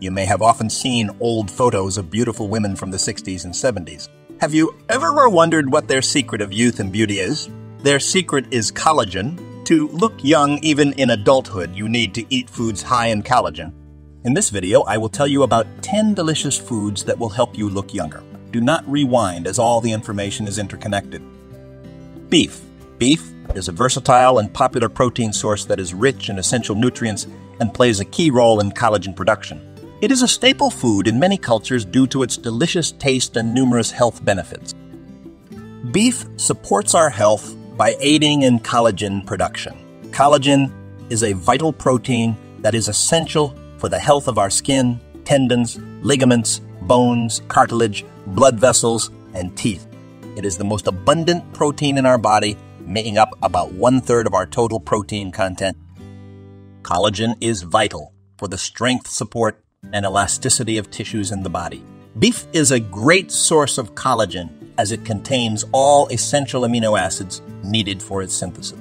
You may have often seen old photos of beautiful women from the 60s and 70s. Have you ever wondered what their secret of youth and beauty is? Their secret is collagen. To look young even in adulthood, you need to eat foods high in collagen. In this video, I will tell you about 10 delicious foods that will help you look younger. Do not rewind, as all the information is interconnected. Beef. Beef is a versatile and popular protein source that is rich in essential nutrients and plays a key role in collagen production. It is a staple food in many cultures due to its delicious taste and numerous health benefits. Beef supports our health by aiding in collagen production. Collagen is a vital protein that is essential for the health of our skin, tendons, ligaments, bones, cartilage, blood vessels, and teeth. It is the most abundant protein in our body, making up about 1/3 of our total protein content. Collagen is vital for the strength, support, and elasticity of tissues in the body. Beef is a great source of collagen as it contains all essential amino acids needed for its synthesis.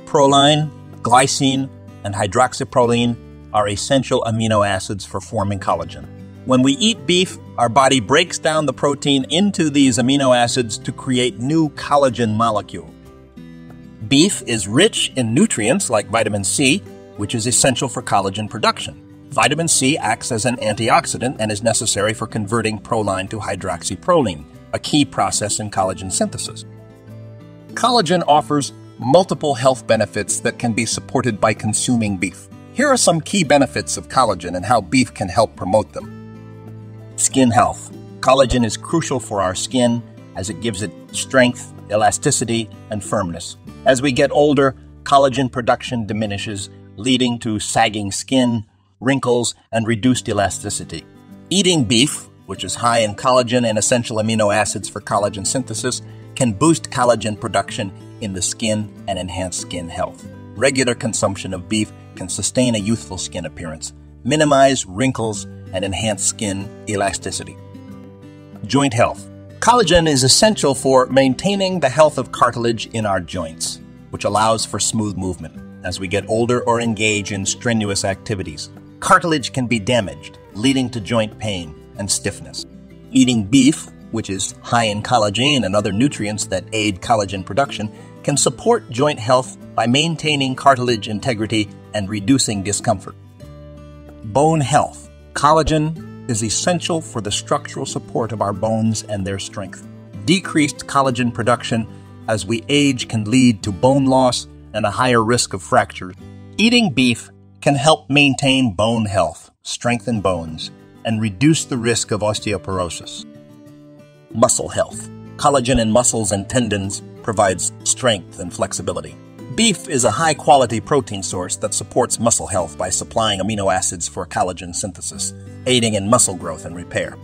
Proline, glycine, and hydroxyproline are essential amino acids for forming collagen. When we eat beef, our body breaks down the protein into these amino acids to create new collagen molecules. Beef is rich in nutrients like vitamin C, which is essential for collagen production. Vitamin C acts as an antioxidant and is necessary for converting proline to hydroxyproline, a key process in collagen synthesis. Collagen offers multiple health benefits that can be supported by consuming beef. Here are some key benefits of collagen and how beef can help promote them. Skin health. Collagen is crucial for our skin as it gives it strength, elasticity, and firmness. As we get older, collagen production diminishes, leading to sagging skin, wrinkles, and reduced elasticity. Eating beef, which is high in collagen and essential amino acids for collagen synthesis, can boost collagen production in the skin and enhance skin health. Regular consumption of beef can sustain a youthful skin appearance, minimize wrinkles, and enhance skin elasticity. Joint health. Collagen is essential for maintaining the health of cartilage in our joints, which allows for smooth movement. As we get older or engage in strenuous activities, cartilage can be damaged, leading to joint pain and stiffness. Eating beef, which is high in collagen and other nutrients that aid collagen production, can support joint health by maintaining cartilage integrity and reducing discomfort. Bone health. Collagen is essential for the structural support of our bones and their strength. Decreased collagen production as we age can lead to bone loss and a higher risk of fractures. Eating beef can help maintain bone health, strengthen bones, and reduce the risk of osteoporosis. Muscle health. Collagen in muscles and tendons provides strength and flexibility. Beef is a high-quality protein source that supports muscle health by supplying amino acids for collagen synthesis, aiding in muscle growth and repair.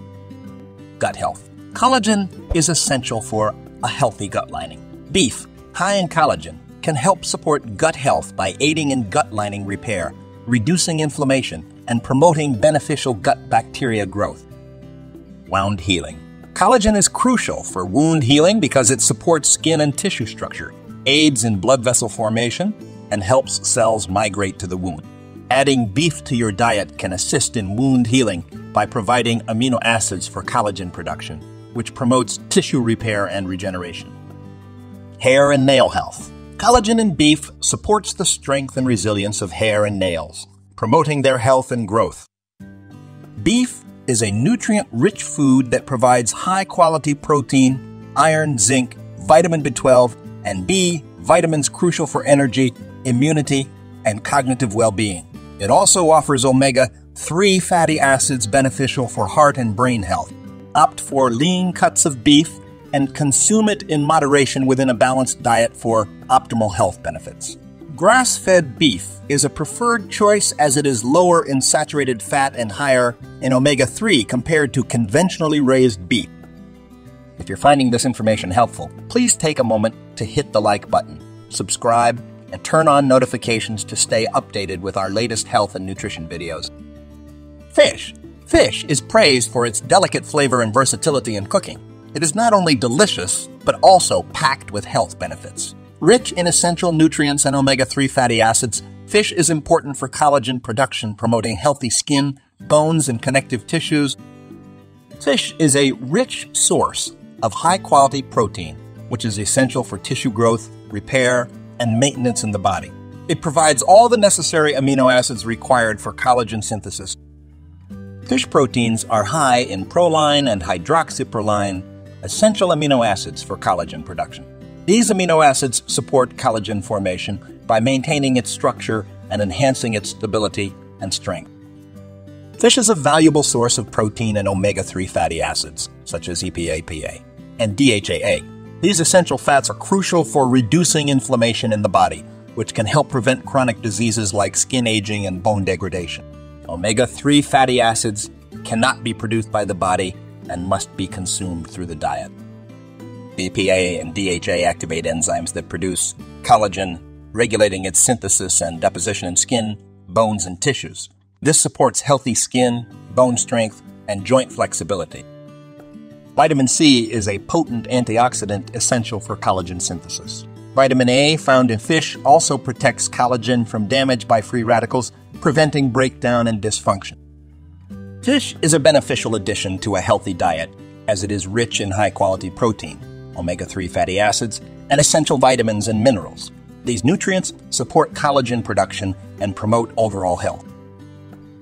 Gut health. Collagen is essential for a healthy gut lining. Beef, high in collagen, can help support gut health by aiding in gut lining repair, reducing inflammation, and promoting beneficial gut bacteria growth. Wound healing. Collagen is crucial for wound healing because it supports skin and tissue structure, aids in blood vessel formation, and helps cells migrate to the wound. Adding beef to your diet can assist in wound healing by providing amino acids for collagen production, which promotes tissue repair and regeneration. Hair and nail health. Collagen in beef supports the strength and resilience of hair and nails, promoting their health and growth. Beef is a nutrient-rich food that provides high-quality protein, iron, zinc, vitamin B12, and B vitamins crucial for energy, immunity, and cognitive well-being. It also offers omega-3 fatty acids beneficial for heart and brain health. Opt for lean cuts of beef and consume it in moderation within a balanced diet for optimal health benefits. Grass-fed beef is a preferred choice as it is lower in saturated fat and higher in omega-3 compared to conventionally raised beef. If you're finding this information helpful, please take a moment to hit the like button, subscribe, and turn on notifications to stay updated with our latest health and nutrition videos. Fish. Fish is praised for its delicate flavor and versatility in cooking. It is not only delicious, but also packed with health benefits. Rich in essential nutrients and omega-3 fatty acids, fish is important for collagen production, promoting healthy skin, bones, and connective tissues. Fish is a rich source of high-quality protein, which is essential for tissue growth, repair, and maintenance in the body. It provides all the necessary amino acids required for collagen synthesis. Fish proteins are high in proline and hydroxyproline, essential amino acids for collagen production. These amino acids support collagen formation by maintaining its structure and enhancing its stability and strength. Fish is a valuable source of protein and omega-3 fatty acids, such as EPA, and DHAA. These essential fats are crucial for reducing inflammation in the body, which can help prevent chronic diseases like skin aging and bone degradation. Omega-3 fatty acids cannot be produced by the body and must be consumed through the diet. EPA and DHA activate enzymes that produce collagen, regulating its synthesis and deposition in skin, bones, and tissues. This supports healthy skin, bone strength, and joint flexibility. Vitamin C is a potent antioxidant essential for collagen synthesis. Vitamin A, found in fish, also protects collagen from damage by free radicals, preventing breakdown and dysfunction. Fish is a beneficial addition to a healthy diet, as it is rich in high-quality protein, omega-3 fatty acids, and essential vitamins and minerals. These nutrients support collagen production and promote overall health.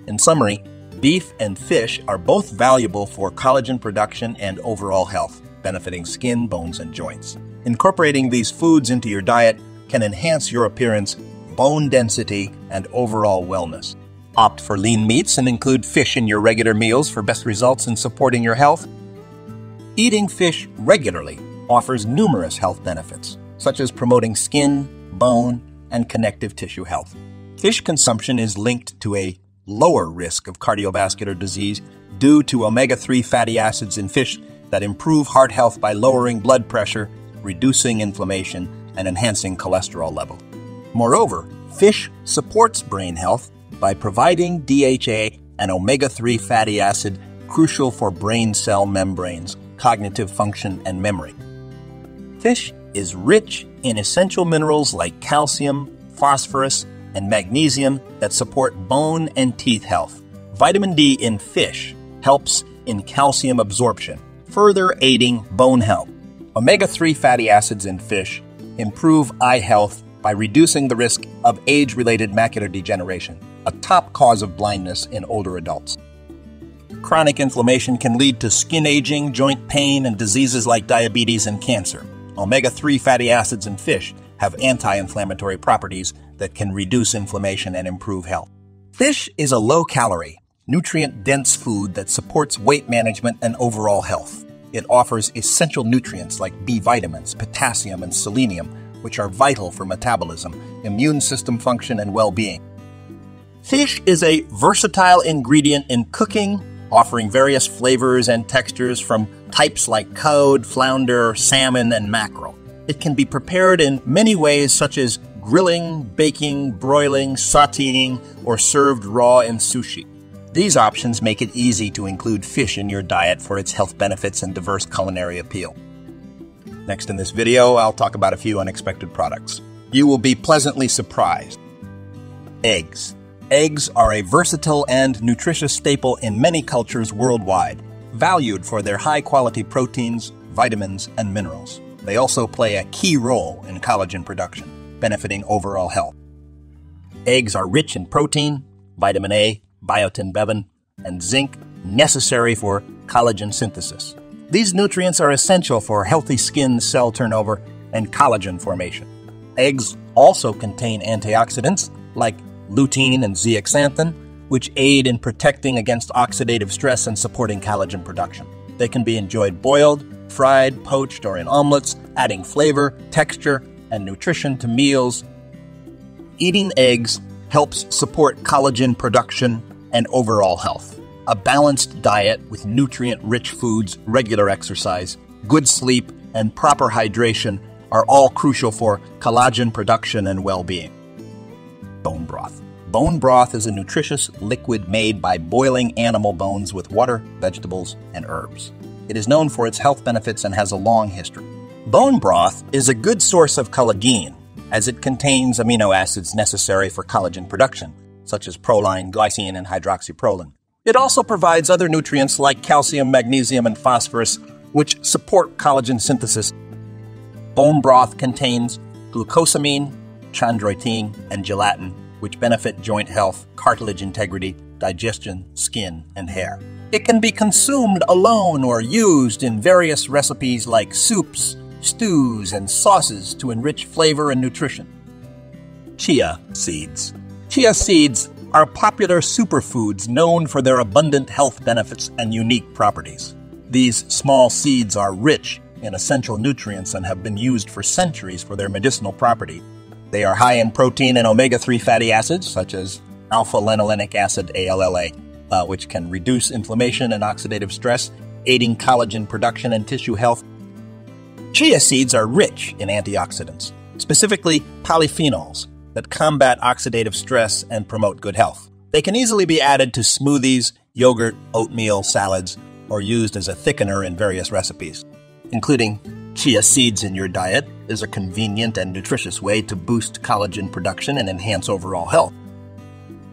In summary, beef and fish are both valuable for collagen production and overall health, benefiting skin, bones, and joints. Incorporating these foods into your diet can enhance your appearance, bone density, and overall wellness. Opt for lean meats and include fish in your regular meals for best results in supporting your health. Eating fish regularly offers numerous health benefits, such as promoting skin, bone, and connective tissue health. Fish consumption is linked to a lower risk of cardiovascular disease due to omega-3 fatty acids in fish that improve heart health by lowering blood pressure, reducing inflammation, and enhancing cholesterol level. Moreover, fish supports brain health by providing DHA, an omega-3 fatty acid crucial for brain cell membranes, cognitive function, and memory. Fish is rich in essential minerals like calcium, phosphorus, and magnesium that support bone and teeth health. Vitamin D in fish helps in calcium absorption, further aiding bone health. Omega-3 fatty acids in fish improve eye health by reducing the risk of age-related macular degeneration, a top cause of blindness in older adults. Chronic inflammation can lead to skin aging, joint pain, and diseases like diabetes and cancer. Omega-3 fatty acids in fish have anti-inflammatory properties that can reduce inflammation and improve health. Fish is a low-calorie, nutrient-dense food that supports weight management and overall health. It offers essential nutrients like B vitamins, potassium, and selenium, which are vital for metabolism, immune system function, and well-being. Fish is a versatile ingredient in cooking, offering various flavors and textures from types like cod, flounder, salmon, and mackerel. It can be prepared in many ways such as grilling, baking, broiling, sautéing, or served raw in sushi. These options make it easy to include fish in your diet for its health benefits and diverse culinary appeal. Next in this video, I'll talk about a few unexpected products. You will be pleasantly surprised. Eggs. Eggs are a versatile and nutritious staple in many cultures worldwide, valued for their high-quality proteins, vitamins, and minerals. They also play a key role in collagen production, benefiting overall health. Eggs are rich in protein, vitamin A, biotin, bevin, and zinc necessary for collagen synthesis. These nutrients are essential for healthy skin cell turnover and collagen formation. Eggs also contain antioxidants like lutein and zeaxanthin, which aid in protecting against oxidative stress and supporting collagen production. They can be enjoyed boiled, fried, poached, or in omelets, adding flavor, texture, and nutrition to meals. Eating eggs helps support collagen production and overall health. A balanced diet with nutrient-rich foods, regular exercise, good sleep, and proper hydration are all crucial for collagen production and well-being. Bone broth. Bone broth is a nutritious liquid made by boiling animal bones with water, vegetables, and herbs. It is known for its health benefits and has a long history. Bone broth is a good source of collagen, as it contains amino acids necessary for collagen production, such as proline, glycine, and hydroxyproline. It also provides other nutrients like calcium, magnesium, and phosphorus, which support collagen synthesis. Bone broth contains glucosamine, chondroitin, and gelatin, which benefit joint health, cartilage integrity, digestion, skin, and hair. It can be consumed alone or used in various recipes like soups, stews, and sauces to enrich flavor and nutrition. Chia seeds. Chia seeds are popular superfoods known for their abundant health benefits and unique properties. These small seeds are rich in essential nutrients and have been used for centuries for their medicinal property. They are high in protein and omega-3 fatty acids, such as alpha-linolenic acid, ALLA, which can reduce inflammation and oxidative stress, aiding collagen production and tissue health. Chia seeds are rich in antioxidants, specifically polyphenols, that combat oxidative stress and promote good health. They can easily be added to smoothies, yogurt, oatmeal, salads, or used as a thickener in various recipes. Including chia seeds in your diet is a convenient and nutritious way to boost collagen production and enhance overall health.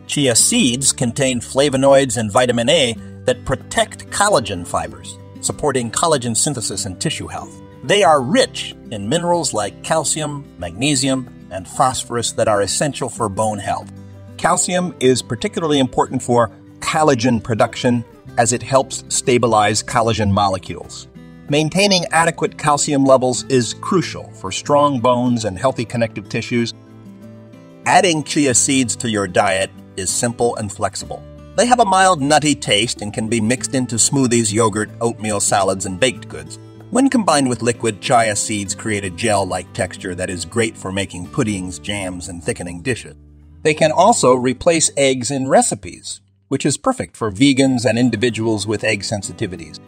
Chia seeds contain flavonoids and vitamin A that protect collagen fibers, supporting collagen synthesis and tissue health. They are rich in minerals like calcium, magnesium, and phosphorus that are essential for bone health. Calcium is particularly important for collagen production as it helps stabilize collagen molecules. Maintaining adequate calcium levels is crucial for strong bones and healthy connective tissues. Adding chia seeds to your diet is simple and flexible. They have a mild nutty taste and can be mixed into smoothies, yogurt, oatmeal salads, and baked goods. When combined with liquid, chia seeds create a gel-like texture that is great for making puddings, jams, and thickening dishes. They can also replace eggs in recipes, which is perfect for vegans and individuals with egg sensitivities.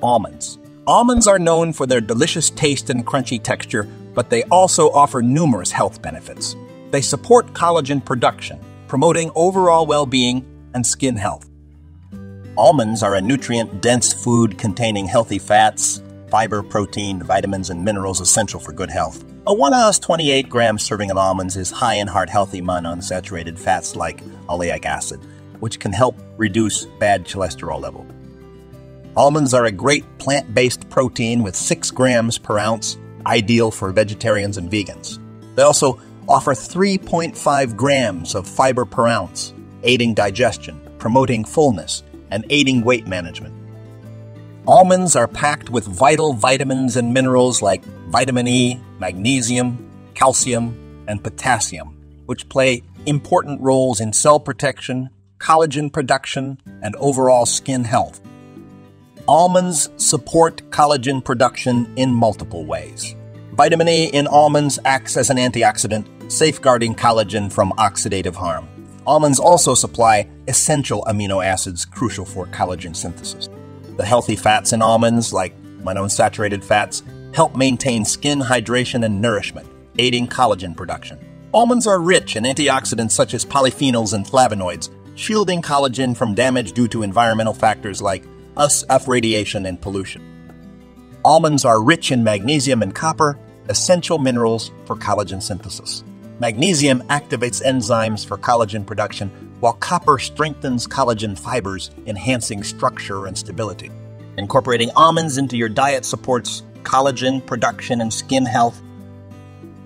Almonds. Almonds are known for their delicious taste and crunchy texture, but they also offer numerous health benefits. They support collagen production, promoting overall well-being and skin health. Almonds are a nutrient-dense food containing healthy fats, fiber, protein, vitamins, and minerals essential for good health. A 1 ounce 28 gram serving of almonds is high in heart-healthy monounsaturated fats like oleic acid, which can help reduce bad cholesterol level. Almonds are a great plant-based protein with 6 grams per ounce, ideal for vegetarians and vegans. They also offer 3.5 grams of fiber per ounce, aiding digestion, promoting fullness, and aiding weight management. Almonds are packed with vital vitamins and minerals like vitamin E, magnesium, calcium, and potassium, which play important roles in cell protection, collagen production, and overall skin health. Almonds support collagen production in multiple ways. Vitamin E in almonds acts as an antioxidant, safeguarding collagen from oxidative harm. Almonds also supply essential amino acids crucial for collagen synthesis. The healthy fats in almonds, like monounsaturated fats, help maintain skin hydration and nourishment, aiding collagen production. Almonds are rich in antioxidants such as polyphenols and flavonoids, shielding collagen from damage due to environmental factors like UV radiation and pollution. Almonds are rich in magnesium and copper, essential minerals for collagen synthesis. Magnesium activates enzymes for collagen production, while copper strengthens collagen fibers, enhancing structure and stability. Incorporating almonds into your diet supports collagen production and skin health.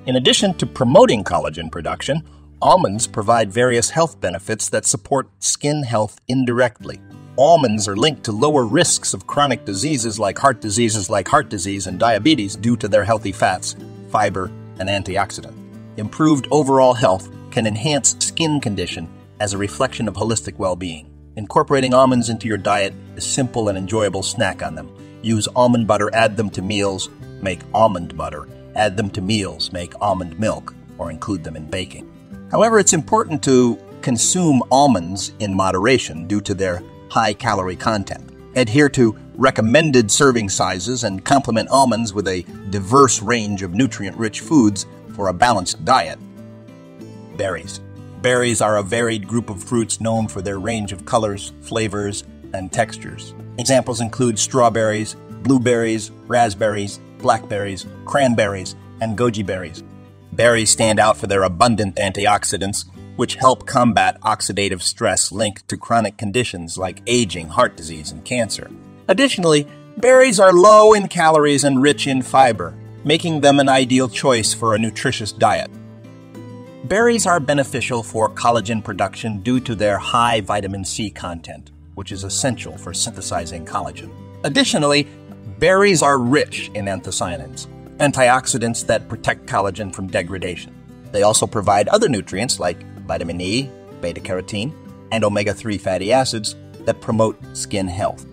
In addition to promoting collagen production, almonds provide various health benefits that support skin health indirectly. Almonds are linked to lower risks of chronic diseases like heart disease and diabetes due to their healthy fats, fiber, and antioxidant. Improved overall health can enhance skin condition as a reflection of holistic well-being. Incorporating almonds into your diet is a simple and enjoyable snack on them. Use almond butter, add them to meals, make almond butter. Add them to meals, make almond milk, or include them in baking. However, it's important to consume almonds in moderation due to their high-calorie content. Adhere to recommended serving sizes and complement almonds with a diverse range of nutrient-rich foods for a balanced diet. Berries. Berries are a varied group of fruits known for their range of colors, flavors, and textures. Examples include strawberries, blueberries, raspberries, blackberries, cranberries, and goji berries. Berries stand out for their abundant antioxidants, which help combat oxidative stress linked to chronic conditions like aging, heart disease, and cancer. Additionally, berries are low in calories and rich in fiber, making them an ideal choice for a nutritious diet. Berries are beneficial for collagen production due to their high vitamin C content, which is essential for synthesizing collagen. Additionally, berries are rich in anthocyanins, antioxidants that protect collagen from degradation. They also provide other nutrients like vitamin E, beta-carotene, and omega-3 fatty acids that promote skin health.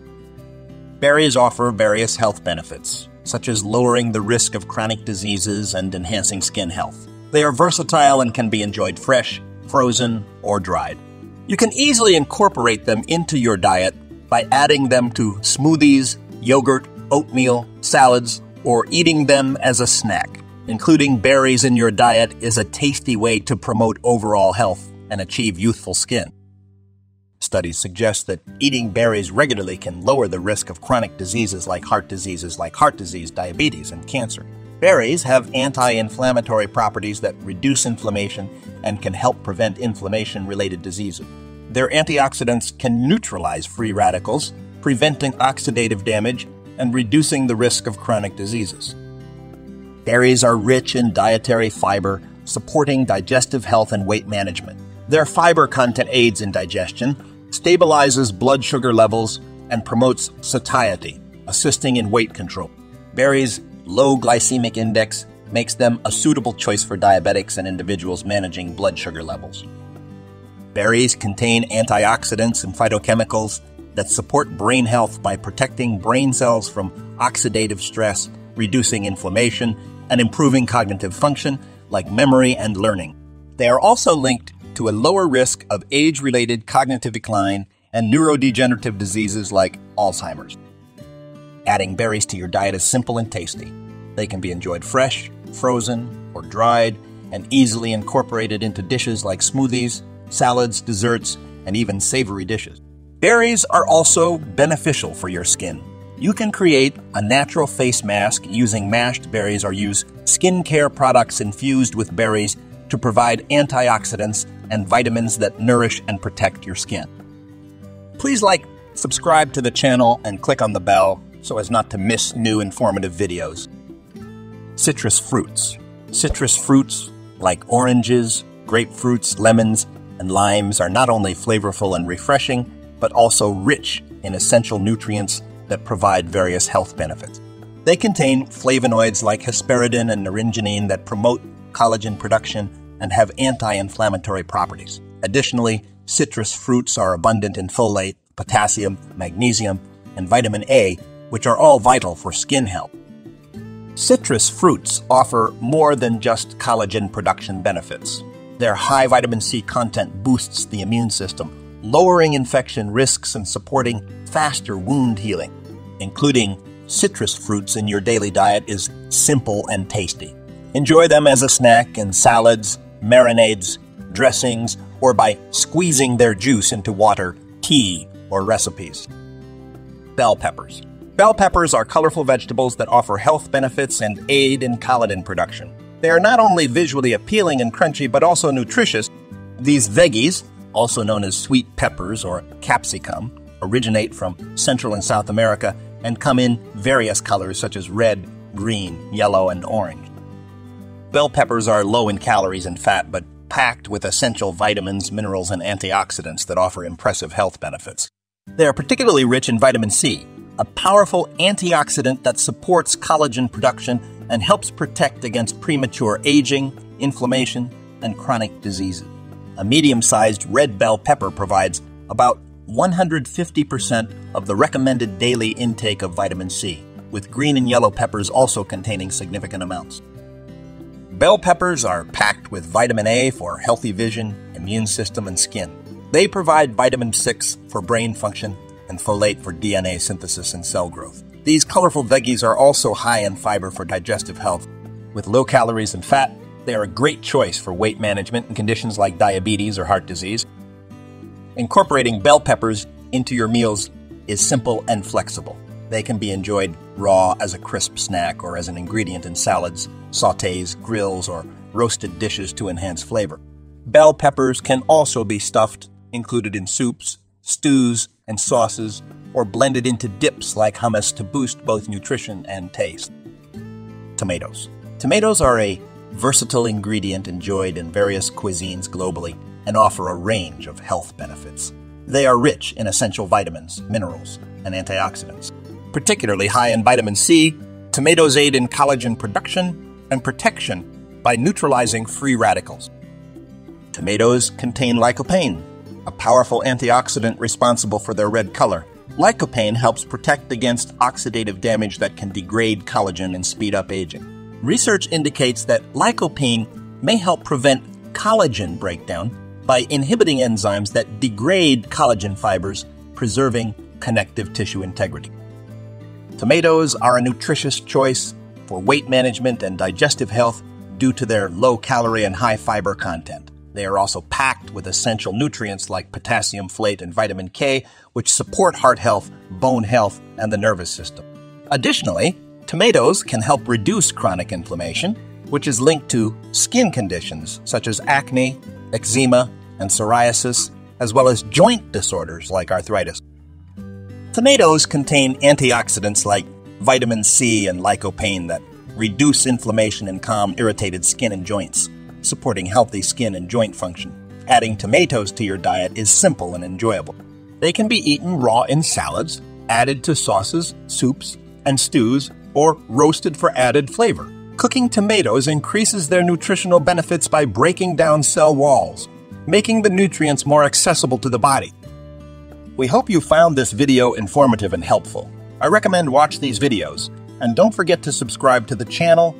Berries offer various health benefits, such as lowering the risk of chronic diseases and enhancing skin health. They are versatile and can be enjoyed fresh, frozen, or dried. You can easily incorporate them into your diet by adding them to smoothies, yogurt, oatmeal, salads, or eating them as a snack. Including berries in your diet is a tasty way to promote overall health and achieve youthful skin. Studies suggest that eating berries regularly can lower the risk of chronic diseases like heart disease, diabetes, and cancer. Berries have anti-inflammatory properties that reduce inflammation and can help prevent inflammation-related diseases. Their antioxidants can neutralize free radicals, preventing oxidative damage and reducing the risk of chronic diseases. Berries are rich in dietary fiber, supporting digestive health and weight management. Their fiber content aids in digestion, stabilizes blood sugar levels, and promotes satiety, assisting in weight control. Berries' low glycemic index makes them a suitable choice for diabetics and individuals managing blood sugar levels. Berries contain antioxidants and phytochemicals that support brain health by protecting brain cells from oxidative stress, reducing inflammation, and improving cognitive function like memory and learning. They are also linked to a lower risk of age-related cognitive decline and neurodegenerative diseases like Alzheimer's. Adding berries to your diet is simple and tasty. They can be enjoyed fresh, frozen, or dried, and easily incorporated into dishes like smoothies, salads, desserts, and even savory dishes. Berries are also beneficial for your skin. You can create a natural face mask using mashed berries or use skincare products infused with berries to provide antioxidants and vitamins that nourish and protect your skin. Please subscribe to the channel, and click on the bell so as not to miss new informative videos. Citrus fruits. Citrus fruits like oranges, grapefruits, lemons, and limes are not only flavorful and refreshing, but also rich in essential nutrients that provide various health benefits. They contain flavonoids like hesperidin and naringenin that promote collagen production and have anti-inflammatory properties. Additionally, citrus fruits are abundant in folate, potassium, magnesium, and vitamin A, which are all vital for skin health. Citrus fruits offer more than just collagen production benefits. Their high vitamin C content boosts the immune system, lowering infection risks and supporting faster wound healing. Including citrus fruits in your daily diet is simple and tasty. Enjoy them as a snack in salads, marinades, dressings, or by squeezing their juice into water, tea, or recipes. Bell peppers. Bell peppers are colorful vegetables that offer health benefits and aid in collagen production. They are not only visually appealing and crunchy, but also nutritious. These veggies, also known as sweet peppers or capsicum, originate from Central and South America and come in various colors such as red, green, yellow, and orange. Bell peppers are low in calories and fat, but packed with essential vitamins, minerals, and antioxidants that offer impressive health benefits. They are particularly rich in vitamin C, a powerful antioxidant that supports collagen production and helps protect against premature aging, inflammation, and chronic diseases. A medium-sized red bell pepper provides about 150% of the recommended daily intake of vitamin C, with green and yellow peppers also containing significant amounts. Bell peppers are packed with vitamin A for healthy vision, immune system, and skin. They provide vitamin 6 for brain function and folate for DNA synthesis and cell growth. These colorful veggies are also high in fiber for digestive health. With low calories and fat, they are a great choice for weight management in conditions like diabetes or heart disease. Incorporating bell peppers into your meals is simple and flexible. They can be enjoyed raw as a crisp snack or as an ingredient in salads, sautés, grills, or roasted dishes to enhance flavor. Bell peppers can also be stuffed, included in soups, stews, and sauces, or blended into dips like hummus to boost both nutrition and taste. Tomatoes. Tomatoes are a versatile ingredient enjoyed in various cuisines globally and offer a range of health benefits. They are rich in essential vitamins, minerals, and antioxidants. Particularly high in vitamin C, tomatoes aid in collagen production and protection by neutralizing free radicals. Tomatoes contain lycopene, a powerful antioxidant responsible for their red color. Lycopene helps protect against oxidative damage that can degrade collagen and speed up aging. Research indicates that lycopene may help prevent collagen breakdown by inhibiting enzymes that degrade collagen fibers, preserving connective tissue integrity. Tomatoes are a nutritious choice for weight management and digestive health due to their low calorie and high fiber content. They are also packed with essential nutrients like potassium, folate, and vitamin K, which support heart health, bone health, and the nervous system. Additionally, tomatoes can help reduce chronic inflammation, which is linked to skin conditions such as acne, eczema, and psoriasis, as well as joint disorders like arthritis. Tomatoes contain antioxidants like vitamin C and lycopene that reduce inflammation and calm irritated skin and joints, supporting healthy skin and joint function. Adding tomatoes to your diet is simple and enjoyable. They can be eaten raw in salads, added to sauces, soups, and stews, or roasted for added flavor. Cooking tomatoes increases their nutritional benefits by breaking down cell walls, making the nutrients more accessible to the body. We hope you found this video informative and helpful. I recommend watch these videos, and don't forget to subscribe to the channel